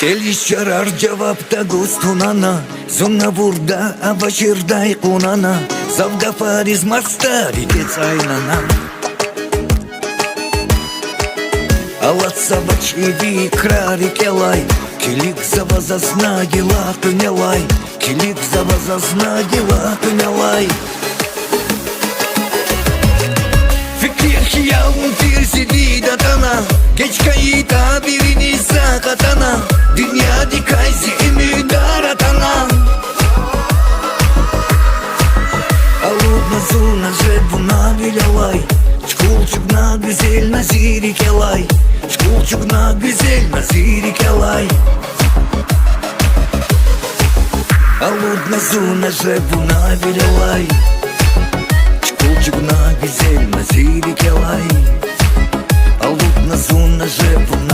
Geliş yarar cevapta gustunana. Zona burada abashirday kunana. Zavda Paris Marstari geçaynana. Алат собачьи крари келай. Килик завазасна дела тунелай. Килик завазасна дела тунелай. Fikri hiyavun tirsi datana. Geç kayıta birini sakatana. Dünya dikayzi müdaratana. Алудна зуна жебуна билялай. Чкулчугна güzel naziri kelay. Çkulçukna güzel naziri kelay. Aludna zuna jebuna bilelay. Çkulçukna güzel naziri kelay. Aludna zuna jebuna